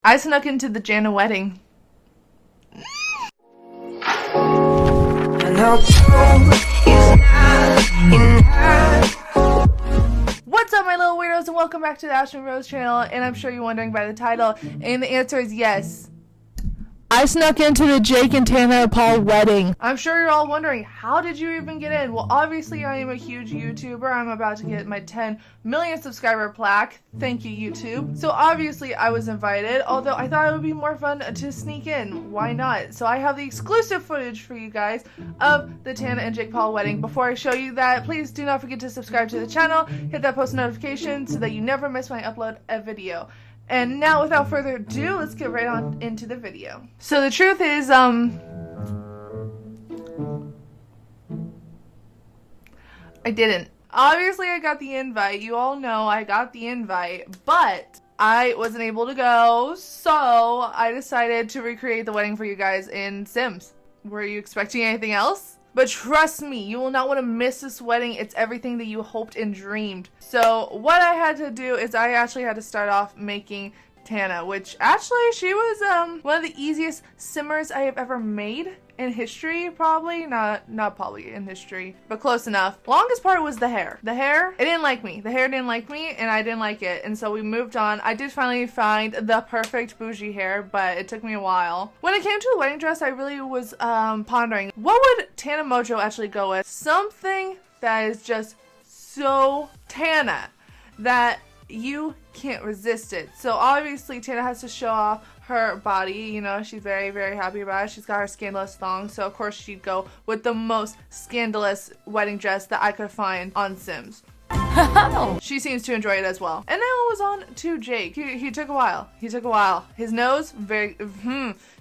I snuck into the Jana wedding. What's up, my little weirdos, and welcome back to the AislingRose channel. And I'm sure you're wondering by the title, and the answer is yes. I snuck into the Jake and Tana Paul wedding. I'm sure you're all wondering, how did you even get in? Well, obviously I am a huge YouTuber. I'm about to get my 10 million subscriber plaque. Thank you, YouTube. So obviously I was invited, although I thought it would be more fun to sneak in. Why not? So I have the exclusive footage for you guys of the Tana and Jake Paul wedding. Before I show you that, please do not forget to subscribe to the channel, hit that post notification so that you never miss when I upload a video. And now, without further ado, let's get right on into the video. So the truth is, I didn't. Obviously, I got the invite. You all know I got the invite, but I wasn't able to go, so I decided to recreate the wedding for you guys in Sims. Were you expecting anything else? But trust me, you will not want to miss this wedding. It's everything that you hoped and dreamed. So what I had to do is I actually had to start off making Tana, which actually she was one of the easiest simmers I have ever made in history, probably. Not probably in history, but close enough. Longest part was the hair. The hair, it didn't like me. The hair didn't like me, and I didn't like it. And so we moved on. I did finally find the perfect bougie hair, but it took me a while. When it came to the wedding dress, I really was pondering, what would Tana Mongeau actually go with? Something that is just so Tana that you can't resist it. So obviously Tana has to show off her body. You know, she's very, very happy about it. She's got her scandalous thong, so of course she'd go with the most scandalous wedding dress that I could find on Sims. She seems to enjoy it as well. And then it was on to Jake. He took a while. His nose,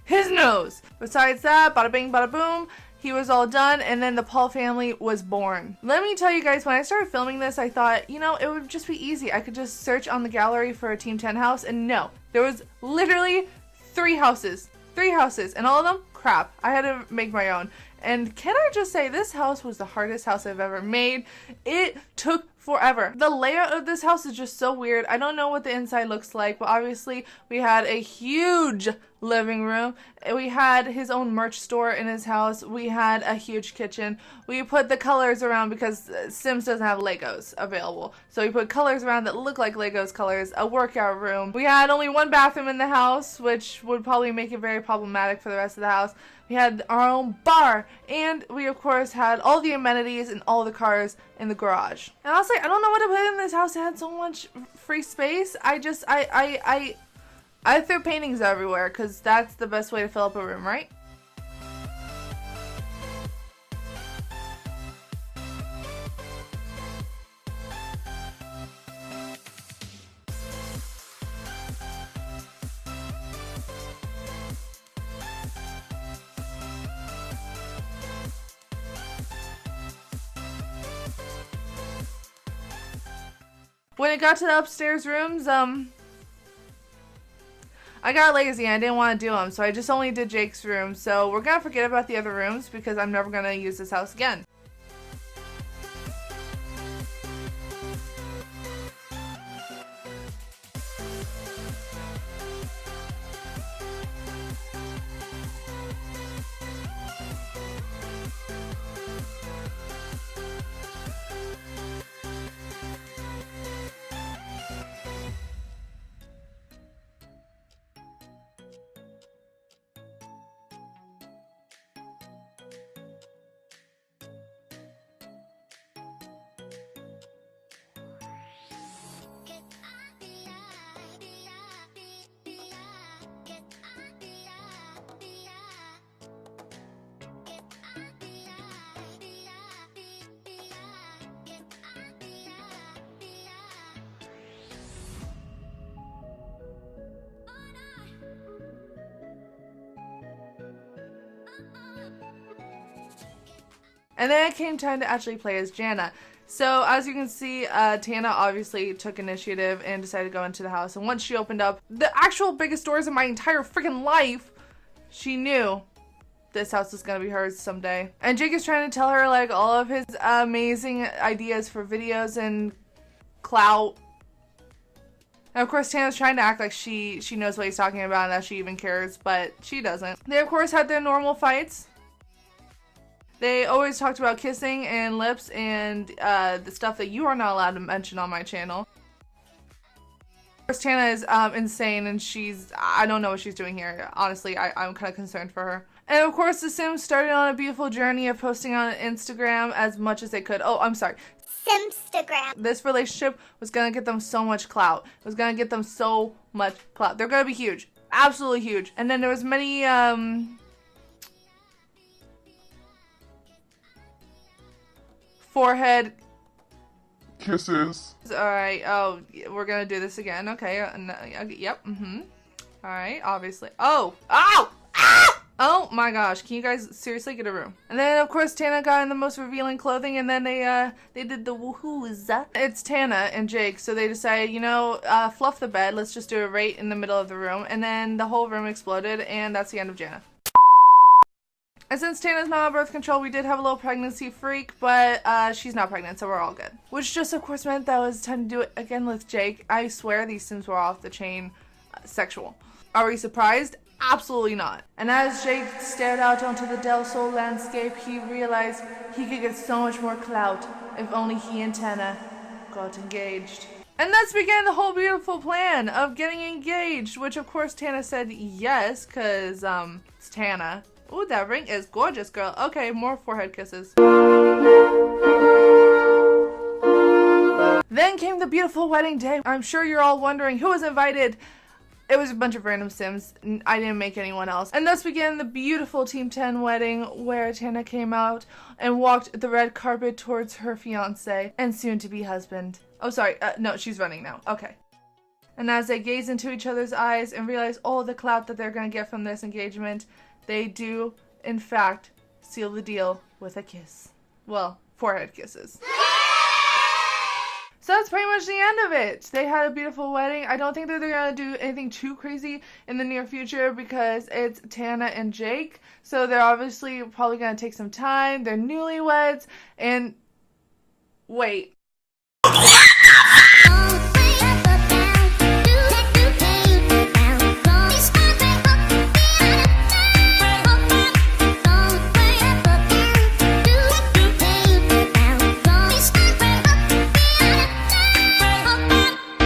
his nose. Besides that, bada bing, bada boom. He was all done, and then the Paul family was born. Let me tell you guys, when I started filming this, I thought, you know, it would just be easy. I could just search on the gallery for a Team 10 house, and no. There was literally 3 houses. 3 houses, and all of them, crap. I had to make my own. And can I just say, this house was the hardest house I've ever made. It took forever. The layout of this house is just so weird. I don't know what the inside looks like, but obviously we had a huge living room. We had his own merch store in his house. We had a huge kitchen. We put the colors around because Sims doesn't have Legos available. So we put colors around that look like Legos colors. A workout room. We had only 1 bathroom in the house, which would probably make it very problematic for the rest of the house. We had our own bar, and we of course had all the amenities and all the cars in the garage. And honestly, I don't know what to put in this house. It had so much free space. I threw paintings everywhere because that's the best way to fill up a room, right? When it got to the upstairs rooms, I got lazy and I didn't want to do them, so I just only did Jake's room. So we're gonna forget about the other rooms because I'm never gonna use this house again. And then it came time to actually play as Jana. So as you can see, Tana obviously took initiative and decided to go into the house. And once she opened up the actual biggest doors in my entire freaking life, she knew this house is gonna be hers someday. And Jake is trying to tell her like all of his amazing ideas for videos and clout. And of course, Tana's trying to act like she knows what he's talking about and that she even cares, but she doesn't. They, of course, had their normal fights. They always talked about kissing and lips and the stuff that you are not allowed to mention on my channel. Of course, Tana is insane, and I don't know what she's doing here. Honestly, I'm kind of concerned for her. And of course, the Sims started on a beautiful journey of posting on Instagram as much as they could. Oh, I'm sorry. Simstagram. This relationship was gonna get them so much clout. It was gonna get them so much clout. They're gonna be huge. Absolutely huge. And then there was many, forehead kisses. Alright, oh, we're gonna do this again. Okay, yep, Alright, obviously. Oh! Ow! Ah! Oh my gosh, can you guys seriously get a room? And then, of course, Tana got in the most revealing clothing, and then they did the woohoos. It's Tana and Jake, so they decided, you know, fluff the bed, let's just do it right in the middle of the room, and then the whole room exploded, and that's the end of Jana. And since Tana's not on birth control, we did have a little pregnancy freak, but she's not pregnant, so we're all good. Which just, of course, meant that it was time to do it again with Jake. I swear these Sims were off the chain sexual. Are we surprised? Absolutely not. And as Jake stared out onto the Del Sol landscape, he realized he could get so much more clout if only he and Tana got engaged. And thus began the whole beautiful plan of getting engaged, which of course Tana said yes, because it's Tana. Ooh, that ring is gorgeous, girl. Okay, more forehead kisses. Then came the beautiful wedding day. I'm sure you're all wondering who was invited. It was a bunch of random Sims. I didn't make anyone else. And thus began the beautiful Team 10 wedding, where Tana came out and walked the red carpet towards her fiancé and soon-to-be husband. Oh, sorry. No, she's running now. Okay. And as they gaze into each other's eyes and realize all the clout that they're going to get from this engagement, they do, in fact, seal the deal with a kiss. Well, forehead kisses. So that's pretty much the end of it. They had a beautiful wedding. I don't think that they're going to do anything too crazy in the near future because it's Tana and Jake. So they're obviously probably going to take some time. They're newlyweds. And wait,